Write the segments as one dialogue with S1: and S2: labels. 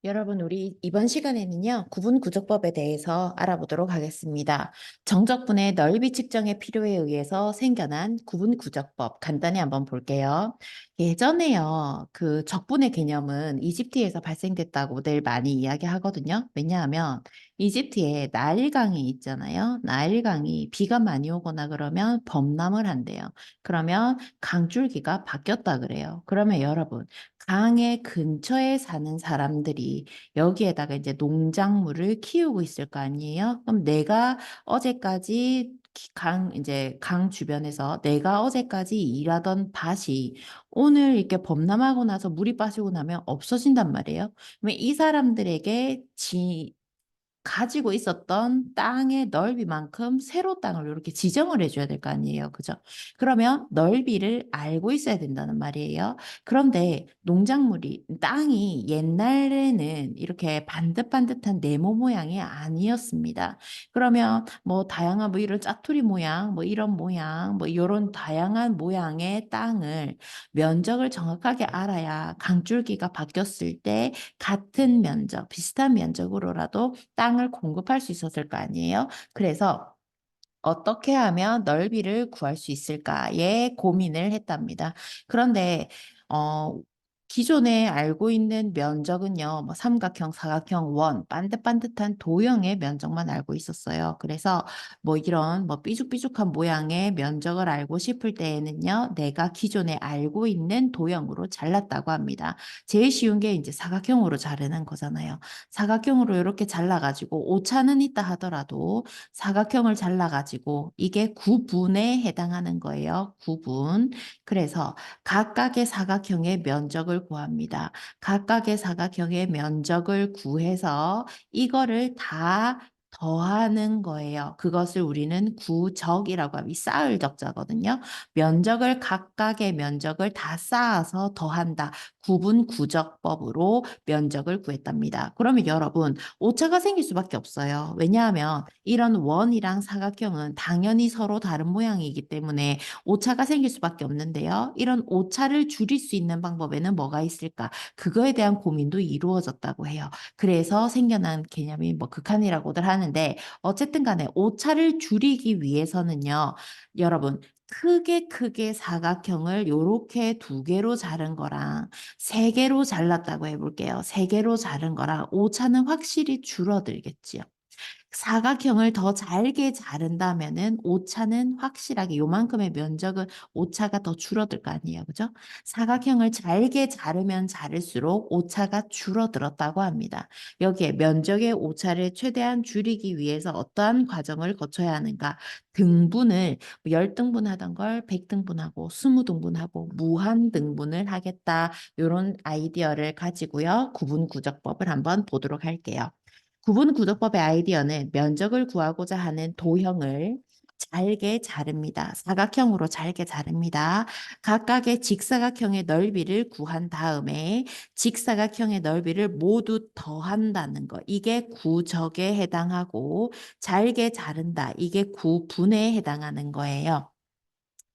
S1: 여러분, 우리 이번 시간에는요, 구분구조법에 대해서 알아보도록 하겠습니다. 정적분의 넓이 측정의 필요에 의해서 생겨난 구분구조법, 간단히 한번 볼게요. 예전에요, 그 적분의 개념은 이집트에서 발생됐다고 늘 많이 이야기하거든요. 왜냐하면 이집트에 나일강이 있잖아요. 나일강이 비가 많이 오거나 그러면 범람을 한대요. 그러면 강줄기가 바뀌었다 그래요. 그러면 여러분, 강의 근처에 사는 사람들이 여기에다가 이제 농작물을 키우고 있을 거 아니에요? 그럼 내가 어제까지 이제 강 주변에서 내가 어제까지 일하던 밭이 오늘 이렇게 범람하고 나서 물이 빠지고 나면 없어진단 말이에요. 그러면 이 사람들에게 가지고 있었던 땅의 넓이만큼 새로 땅을 이렇게 지정을 해줘야 될 거 아니에요. 그죠? 그러면 넓이를 알고 있어야 된다는 말이에요. 그런데 땅이 옛날에는 이렇게 반듯반듯한 네모 모양이 아니었습니다. 그러면 뭐 다양한 뭐 이런 짜투리 모양, 뭐 이런 모양, 뭐 이런 다양한 모양의 땅을 면적을 정확하게 알아야 강줄기가 바뀌었을 때 같은 면적, 비슷한 면적으로라도 땅을 공급할 수 있었을 거 아니에요. 그래서 어떻게 하면 넓이를 구할 수 있을까에 고민을 했답니다. 그런데 어, 기존에 알고 있는 면적은요, 뭐 삼각형, 사각형, 원, 반듯반듯한 도형의 면적만 알고 있었어요. 그래서 뭐 이런 뭐 삐죽삐죽한 모양의 면적을 알고 싶을 때에는요, 내가 기존에 알고 있는 도형으로 잘랐다고 합니다. 제일 쉬운 게 이제 사각형으로 자르는 거잖아요. 사각형으로 이렇게 잘라가지고 오차는 있다 하더라도 사각형을 잘라가지고 이게 구분에 해당하는 거예요. 구분. 그래서 각각의 사각형의 면적을 구합니다. 각각의 사각형의 면적을 구해서 이거를 다 더하는 거예요. 그것을 우리는 구적이라고 합니다. 쌓을 적자거든요. 각각의 면적을 다 쌓아서 더한다. 구분구적법으로 면적을 구했답니다. 그러면 여러분, 오차가 생길 수밖에 없어요. 왜냐하면 이런 원이랑 사각형은 당연히 서로 다른 모양이기 때문에 오차가 생길 수밖에 없는데요. 이런 오차를 줄일 수 있는 방법에는 뭐가 있을까? 그거에 대한 고민도 이루어졌다고 해요. 그래서 생겨난 개념이 뭐 극한이라고들 하는데 어쨌든 간에 오차를 줄이기 위해서는요. 여러분 크게 사각형을 요렇게 두 개로 자른 거랑 세 개로 잘랐다고 해볼게요. 세 개로 자른 거랑 오차는 확실히 줄어들겠지요. 사각형을 더 잘게 자른다면은 오차는 확실하게 요만큼의 면적은 오차가 더 줄어들 거 아니에요. 그죠? 사각형을 잘게 자르면 자를수록 오차가 줄어들었다고 합니다. 여기에 면적의 오차를 최대한 줄이기 위해서 어떠한 과정을 거쳐야 하는가? 등분을 10등분 하던 걸 100등분하고 20등분하고 무한 등분을 하겠다. 이런 아이디어를 가지고요. 구분구적법을 한번 보도록 할게요. 구분구조법의 아이디어는 면적을 구하고자 하는 도형을 잘게 자릅니다. 사각형으로 잘게 자릅니다. 각각의 직사각형의 넓이를 구한 다음에 직사각형의 넓이를 모두 더한다는 거. 이게 구적에 해당하고 잘게 자른다. 이게 구분에 해당하는 거예요.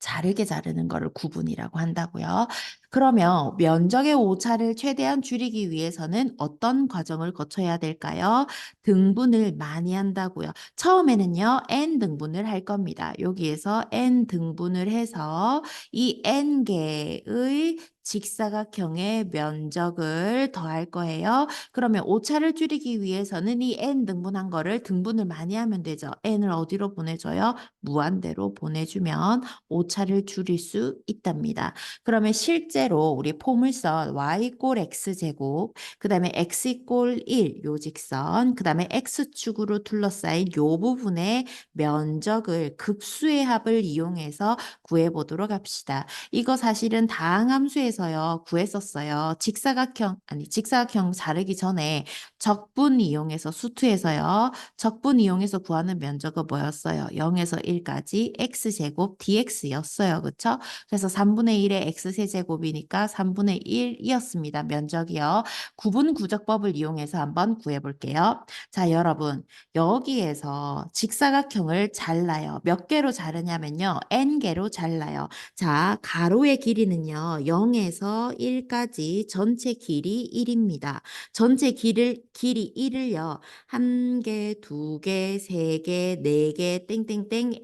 S1: 자르게 자르는 거를 구분이라고 한다고요. 그러면 면적의 오차를 최대한 줄이기 위해서는 어떤 과정을 거쳐야 될까요? 등분을 많이 한다고요. 처음에는요, n 등분을 할 겁니다. 여기에서 n 등분을 해서 이 n 개의 직사각형의 면적을 더할 거예요. 그러면 오차를 줄이기 위해서는 이 n 등분한 거를 등분을 많이 하면 되죠. n을 어디로 보내줘요? 무한대로 보내주면 오차를 줄일 수 있답니다. 그러면 실제로 우리 포물선 y 꼴 x제곱, 그 다음에 x 이꼴 1, 요 직선, 그 다음에 x축으로 둘러싸인 요 부분의 면적을 급수의 합을 이용해서 구해보도록 합시다. 이거 사실은 다항함수에서요 구했었어요. 직사각형 자르기 전에 적분 이용해서 수투에서요. 적분 이용해서 구하는 면적은 뭐였어요? 0에서 1까지 x제곱 dx였어요. 그쵸? 그래서 3분의 1의 x세제곱이 제곱이니까 3분의 1이었습니다. 면적이요. 구분 구적법을 이용해서 한번 구해볼게요. 자, 여러분. 여기에서 직사각형을 잘라요. 몇 개로 자르냐면요. n개로 잘라요. 자, 가로의 길이는요. 0에서 1까지 전체 길이 1입니다. 전체 길이 1을요. 1개, 2개, 3개, 4개, 땡땡땡,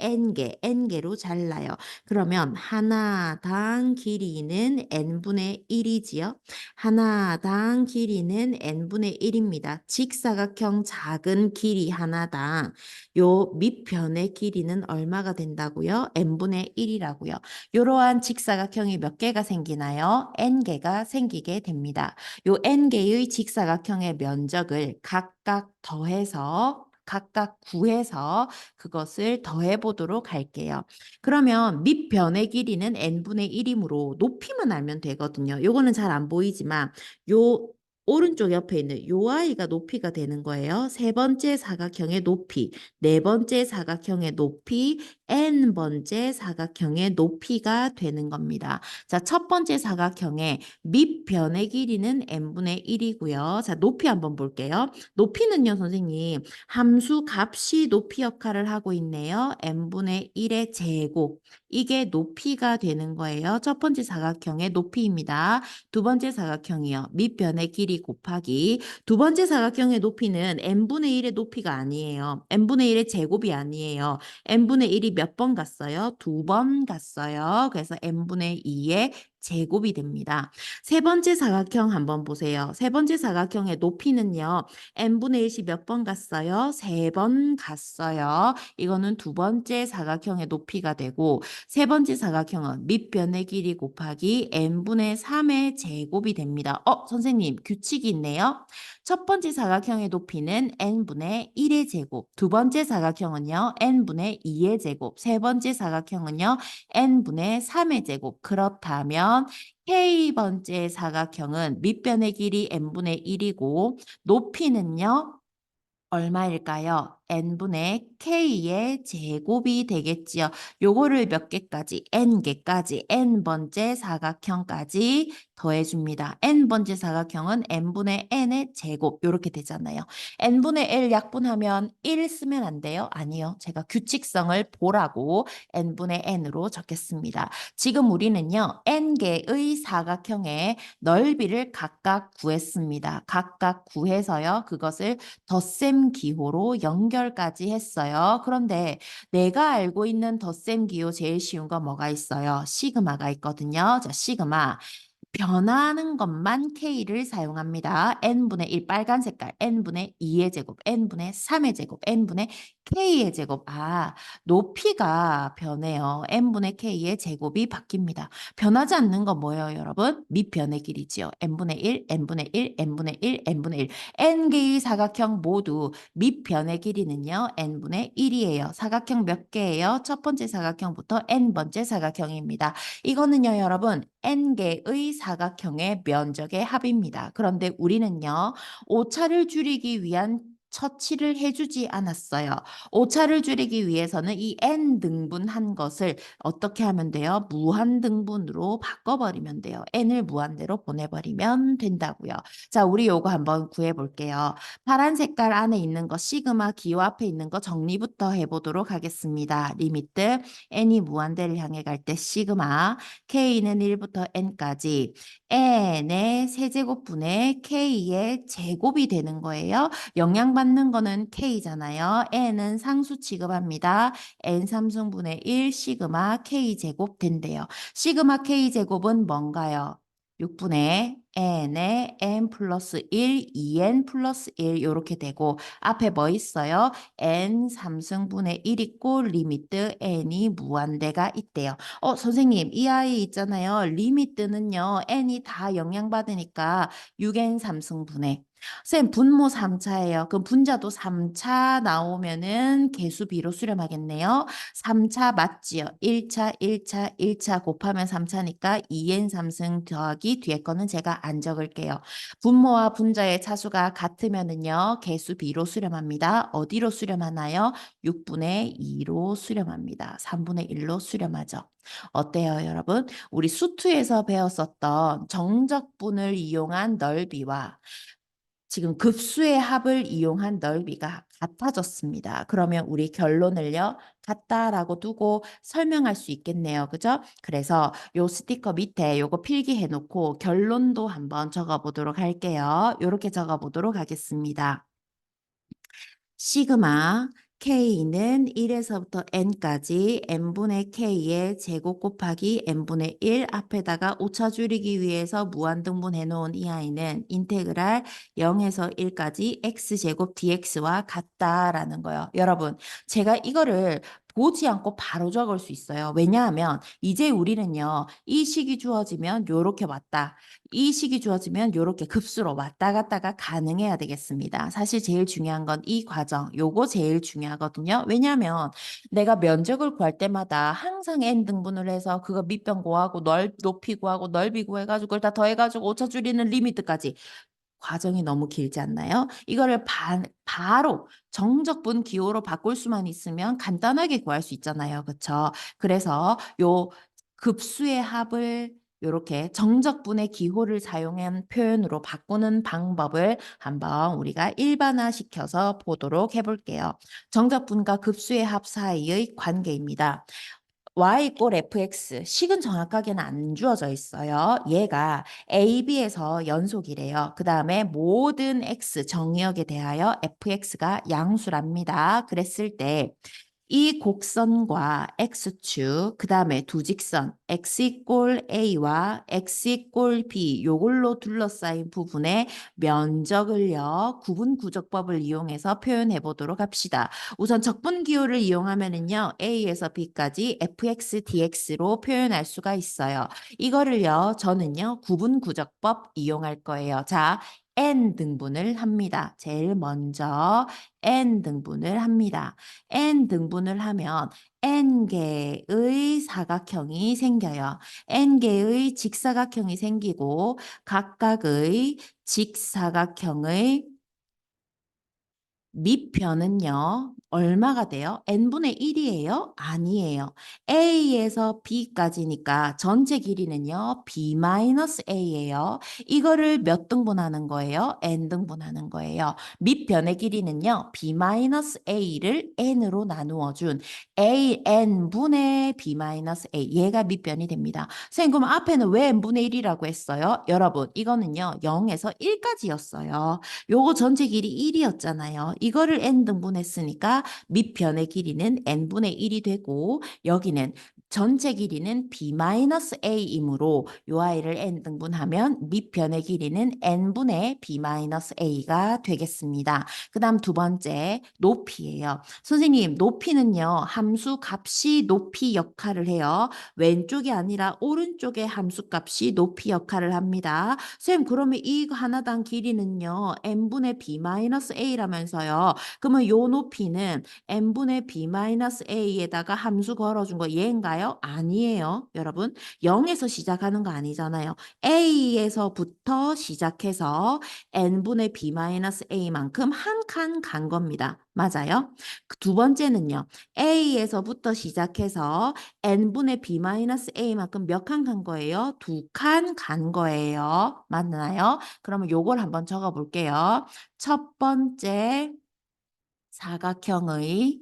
S1: n개로 잘라요. 그러면 하나당 길이는 n분의 1이지요. 하나당 길이는 n분의 1입니다. 직사각형 작은 길이 하나당 요 밑변의 길이는 얼마가 된다고요? n분의 1이라고요. 이러한 직사각형이 몇 개가 생기나요? n개가 생기게 됩니다. 요 n개의 직사각형의 면적을 각각 더해서 각각 구해서 그것을 더해 보도록 할게요. 그러면 밑변의 길이는 n분의 1이므로 높이만 알면 되거든요. 요거는 잘 안 보이지만 요 오른쪽 옆에 있는 요 아이가 높이가 되는 거예요. 세 번째 사각형의 높이, 네 번째 사각형의 높이, n번째 사각형의 높이가 되는 겁니다. 자, 첫 번째 사각형의 밑변의 길이는 n분의 1이고요. 자, 높이 한번 볼게요. 높이는요, 선생님. 함수 값이 높이 역할을 하고 있네요. n분의 1의 제곱. 이게 높이가 되는 거예요. 첫 번째 사각형의 높이입니다. 두 번째 사각형이요. 밑변의 길이 곱하기. 두 번째 사각형의 높이는 n분의 1의 높이가 아니에요. n분의 1의 제곱이 아니에요. n분의 1이 몇 번 갔어요? 두 번 갔어요. 그래서 n분의 2의 제곱이 됩니다. 세 번째 사각형 한번 보세요. 세 번째 사각형의 높이는요. n분의 1이 몇 번 갔어요? 세 번 갔어요. 이거는 두 번째 사각형의 높이가 되고 세 번째 사각형은 밑변의 길이 곱하기 n분의 3의 제곱이 됩니다. 선생님 규칙이 있네요. 첫 번째 사각형의 높이는 n분의 1의 제곱, 두 번째 사각형은요 n분의 2의 제곱, 세 번째 사각형은요 n분의 3의 제곱. 그렇다면 K번째 사각형은 밑변의 길이 n분의 1이고 높이는요 얼마일까요? n분의 k의 제곱이 되겠지요. 요거를 몇 개까지? n개까지, n번째 사각형까지 더해줍니다. n번째 사각형은 n분의 n의 제곱 이렇게 되잖아요. n분의 1 약분하면 1 쓰면 안 돼요? 아니요. 제가 규칙성을 보라고 n분의 n으로 적겠습니다. 지금 우리는요. n개의 사각형의 넓이를 각각 구했습니다. 각각 구해서요. 그것을 덧셈 기호로 연결까지 했어요. 그런데 내가 알고 있는 덧셈 기호 제일 쉬운 거 뭐가 있어요? 시그마가 있거든요. 자, 시그마. 변하는 것만 K를 사용합니다. n분의 1 빨간 색깔, n분의 2의 제곱, n분의 3의 제곱, n분의 K의 제곱. 높이가 변해요. n분의 K의 제곱이 바뀝니다. 변하지 않는 건 뭐예요, 여러분? 밑변의 길이지요. n분의 1, n분의 1, n분의 1, n분의 1. n개의 사각형 모두 밑변의 길이는요, n분의 1이에요. 사각형 몇 개예요? 첫 번째 사각형부터 n번째 사각형입니다. 이거는요, 여러분, n개의 사각형의 면적의 합입니다. 그런데 우리는요, 오차를 줄이기 위한 처치를 해주지 않았어요. 오차를 줄이기 위해서는 이 n등분한 것을 어떻게 하면 돼요? 무한등분으로 바꿔버리면 돼요. n을 무한대로 보내버리면 된다고요. 자, 우리 요거 한번 구해볼게요. 파란 색깔 안에 있는 거 시그마 기호 앞에 있는 거 정리부터 해보도록 하겠습니다. 리미트 n이 무한대를 향해 갈 때 시그마 k는 1부터 n까지 n의 세제곱분의 k의 제곱이 되는 거예요. 영향받는 거는 k잖아요. n은 상수 취급합니다. n 3승분의 1 시그마 k 제곱 된대요. 시그마 k 제곱은 뭔가요? 6분의 n의 n 플러스 1, 2n 플러스 1 이렇게 되고 앞에 뭐 있어요? n 3승분의 1 있고 리미트 n이 무한대가 있대요. 선생님, 이 아이 있잖아요. 리미트는요, n이 다 영향받으니까 6n 3승분의 쌤, 분모 3차예요. 그럼 분자도 3차 나오면은 개수 B로 수렴하겠네요. 3차 맞지요? 1차, 1차, 1차 곱하면 3차니까 2n 3승 더하기 뒤에 거는 제가 안 적을게요. 분모와 분자의 차수가 같으면은요, 개수 B로 수렴합니다. 어디로 수렴하나요? 6분의 2로 수렴합니다. 3분의 1로 수렴하죠. 어때요, 여러분? 우리 수투에서 배웠었던 정적분을 이용한 넓이와 지금 급수의 합을 이용한 넓이가 같아졌습니다. 그러면 우리 결론을요, 같다라고 두고 설명할 수 있겠네요. 그죠? 그래서 요 스티커 밑에 요거 필기해 놓고 결론도 한번 적어 보도록 할게요. 요렇게 적어 보도록 하겠습니다. 시그마 K는 1에서부터 n까지 n분의 K의 제곱 곱하기 n분의 1 앞에다가 오차 줄이기 위해서 무한등분해 놓은 이 아이는 인테그랄 0에서 1까지 x제곱 dx와 같다라는 거예요. 여러분, 제가 이거를 보지 않고 바로 적을 수 있어요. 왜냐하면 이제 우리는요, 이 식이 주어지면 요렇게 왔다. 이 식이 주어지면 이렇게 급수로 왔다 갔다가 가능해야 되겠습니다. 사실 제일 중요한 건 이 과정, 요거 제일 중요하거든요. 왜냐하면 내가 면적을 구할 때마다 항상 n 등분을 해서 그거 밑변 구하고 높이 구하고 넓이 구해가지고 그걸 다 더해가지고 오차 줄이는 리미트까지 과정이 너무 길지 않나요? 이거를 바로 정적분 기호로 바꿀 수만 있으면 간단하게 구할 수 있잖아요. 그렇죠? 그래서 요 급수의 합을 이렇게 정적분의 기호를 사용한 표현으로 바꾸는 방법을 한번 우리가 일반화시켜서 보도록 해볼게요. 정적분과 급수의 합 사이의 관계입니다. y 꼴 fx 식은 정확하게는 안 주어져 있어요. 얘가 a, b에서 연속이래요. 그 다음에 모든 x 정의역에 대하여 fx가 양수랍니다. 그랬을 때 이 곡선과 x축, 그 다음에 두 직선 x 이꼴 a와 x 이꼴 b 요걸로 둘러싸인 부분의 면적을요. 구분구적법을 이용해서 표현해 보도록 합시다. 우선 적분기호를 이용하면은요. a에서 b까지 fx dx로 표현할 수가 있어요. 이거를요. 저는요. 구분구적법 이용할 거예요. 자, n 등분을 합니다. 제일 먼저 n 등분을 합니다. n 등분을 하면 n개의 사각형이 생겨요. n개의 직사각형이 생기고 각각의 직사각형의 밑변은요, 얼마가 돼요? n분의 1이에요? 아니에요. a에서 b까지니까 전체 길이는요, b-a예요. 이거를 몇 등분하는 거예요? n 등분하는 거예요. 밑변의 길이는요, b-a를 n으로 나누어 준 an분의 b-a. 얘가 밑변이 됩니다. 선생님, 그럼 앞에는 왜 n분의 1이라고 했어요? 여러분, 이거는요, 0에서 1까지였어요. 요거 전체 길이 1이었잖아요. 이거를 n 등분했으니까 밑변의 길이는 n분의 1이 되고 여기는 전체 길이는 b-a이므로 요 아이를 n 등분하면 밑변의 길이는 n분의 b-a가 되겠습니다. 그 다음 두 번째 높이예요. 선생님 높이는요 함수 값이 높이 역할을 해요. 왼쪽이 아니라 오른쪽의 함수 값이 높이 역할을 합니다. 쌤 그러면 이 하나당 길이는요 n분의 b-a라면서요. 그러면 요 높이는 n분의 b-a에다가 함수 걸어준 거 얘인가요? 아니에요. 여러분 0에서 시작하는 거 아니잖아요. a에서부터 시작해서 n분의 b-a만큼 한 칸 간 겁니다. 맞아요? 그두 번째는요. a에서부터 시작해서 n분의 b-a만큼 몇 칸 간 거예요? 두 칸 간 거예요. 맞나요? 그러면 요걸 한번 적어 볼게요. 첫 번째 사각형의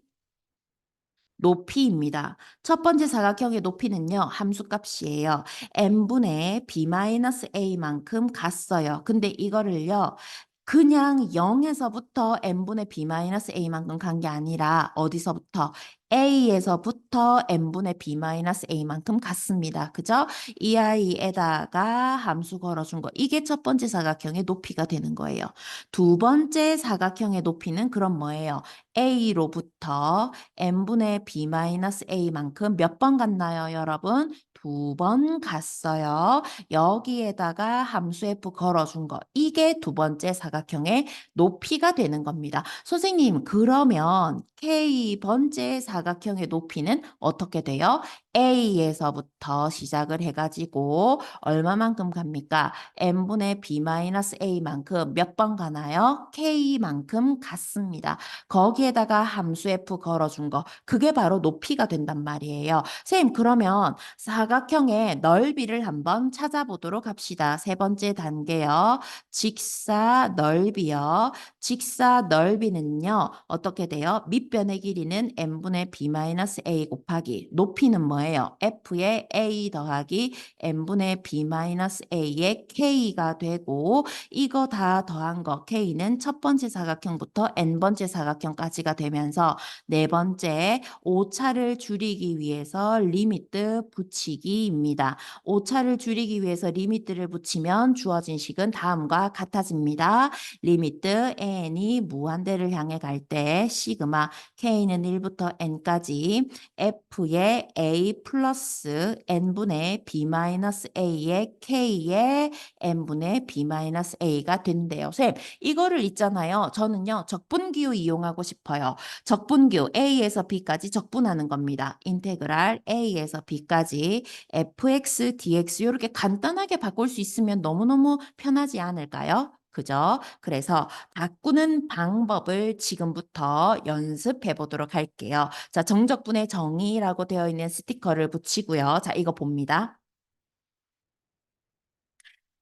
S1: 높이입니다. 첫 번째 사각형의 높이는요. 함수값이에요. n분의 b-a만큼 갔어요. 근데 이거를요. 그냥 0에서부터 n분의 b-a만큼 간 게 아니라 어디서부터 A에서부터 n분의 b-a만큼 같습니다. 그죠? 이 아이에다가 함수 걸어준 거. 이게 첫 번째 사각형의 높이가 되는 거예요. 두 번째 사각형의 높이는 그럼 뭐예요? A로부터 n분의 b-a만큼 몇 번 갔나요, 여러분? 두 번 갔어요. 여기에다가 함수 f 걸어준 거. 이게 두 번째 사각형의 높이가 되는 겁니다. 선생님, 그러면 K번째 사각형의 높이는 어떻게 돼요? A에서부터 시작을 해가지고 얼마만큼 갑니까? n분의 b-a만큼 몇 번 가나요? K만큼 갔습니다. 거기에다가 함수 f 걸어준 거, 그게 바로 높이가 된단 말이에요. 선생님, 그러면 사각형의 넓이를 한번 찾아보도록 합시다. 세 번째 단계요. 직사 넓이요. 직사 넓이는요. 어떻게 돼요? 밑변의 길이는 n분의 b-a 곱하기 높이는 뭐예요? f의 a 더하기 n분의 b-a의 k가 되고 이거 다 더한 거 k는 첫 번째 사각형부터 n번째 사각형까지가 되면서 네 번째 오차를 줄이기 위해서 리미트 붙이기입니다. 오차를 줄이기 위해서 리미트를 붙이면 주어진 식은 다음과 같아집니다. 리미트 n이 무한대를 향해 갈 때 시그마 k는 1부터 n까지 f의 a 플러스 n분의 b-a의 k의 n분의 b-a가 된대요. 쌤, 이거를 있잖아요. 저는요, 적분기호 이용하고 싶어요. 적분기호 a에서 b까지 적분하는 겁니다. 인테그랄 a에서 b까지 fx, dx 이렇게 간단하게 바꿀 수 있으면 너무너무 편하지 않을까요? 그죠? 그래서 바꾸는 방법을 지금부터 연습해 보도록 할게요. 자, 정적분의 정의라고 되어 있는 스티커를 붙이고요. 자, 이거 봅니다.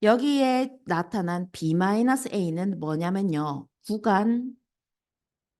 S1: 여기에 나타난 b-a는 뭐냐면요. 구간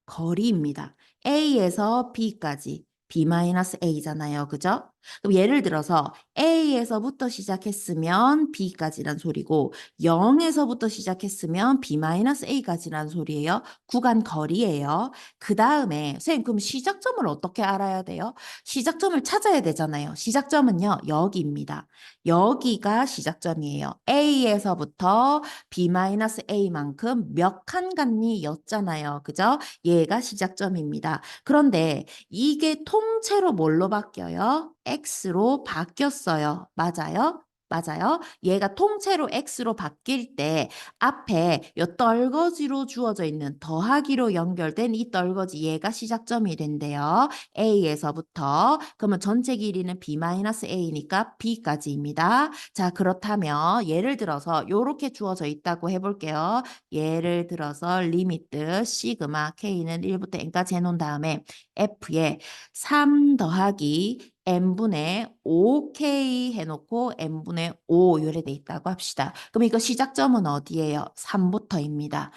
S1: 거리입니다. A에서 B까지 B-A잖아요. 그죠? 그럼 예를 들어서 A에서부터 시작했으면 B까지란 소리고 0에서부터 시작했으면 B-A까지란 소리예요. 구간 거리예요. 그 다음에 선생님 그럼 시작점을 어떻게 알아야 돼요? 시작점을 찾아야 되잖아요. 시작점은요. 여기입니다. 여기가 시작점이에요. A에서부터 B-A만큼 몇 칸 갔니? 였잖아요. 그죠? 얘가 시작점입니다. 그런데 이게 통째로 뭘로 바뀌어요? X로 바뀌었어요. 맞아요? 맞아요. 얘가 통째로 X로 바뀔 때 앞에 요 떨거지로 주어져 있는 더하기로 연결된 이 떨거지 얘가 시작점이 된대요. A에서부터 그러면 전체 길이는 B-A니까 B까지입니다. 자, 그렇다면 예를 들어서 요렇게 주어져 있다고 해볼게요. 예를 들어서 리미트 시그마 K는 1부터 n까지 해놓은 다음에 F에 3 더하기 n분의 5k 해놓고 n분의 5 요래돼 있다고 합시다. 그럼 이거 시작점은 어디예요? 3부터입니다.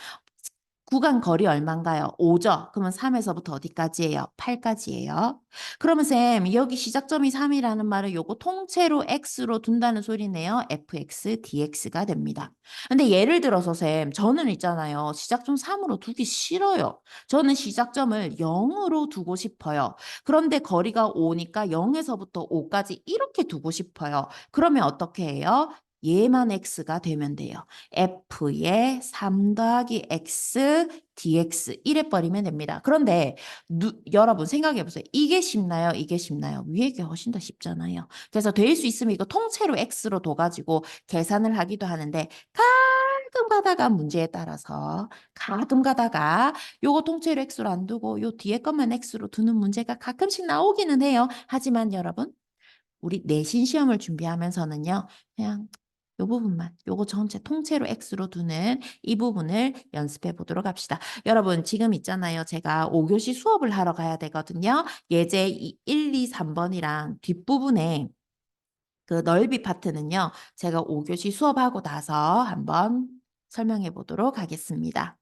S1: 구간 거리 얼마인가요? 5죠? 그러면 3에서부터 어디까지예요? 8까지예요. 그러면 쌤, 여기 시작점이 3이라는 말은 요거 통째로 x로 둔다는 소리네요. fx, dx가 됩니다. 근데 예를 들어서 쌤, 저는 있잖아요. 시작점 3으로 두기 싫어요. 저는 시작점을 0으로 두고 싶어요. 그런데 거리가 5니까 0에서부터 5까지 이렇게 두고 싶어요. 그러면 어떻게 해요? 얘만 x가 되면 돼요. f의 3 더하기 x dx 이래 버리면 됩니다. 그런데 여러분 생각해 보세요. 이게 쉽나요? 이게 쉽나요? 위에 게 훨씬 더 쉽잖아요. 그래서 될 수 있으면 이거 통째로 x로 둬가지고 계산을 하기도 하는데 가끔 가다가 문제에 따라서 가끔 가다가 요거 통째로 x로 안 두고 요 뒤에 것만 x로 두는 문제가 가끔씩 나오기는 해요. 하지만 여러분 우리 내신 시험을 준비하면서는요. 그냥 요 부분만, 요거 전체 통째로 X로 두는 이 부분을 연습해 보도록 합시다. 여러분, 지금 있잖아요. 제가 5교시 수업을 하러 가야 되거든요. 예제 1, 2, 3번이랑 뒷부분에 그 넓이 파트는요. 제가 5교시 수업하고 나서 한번 설명해 보도록 하겠습니다.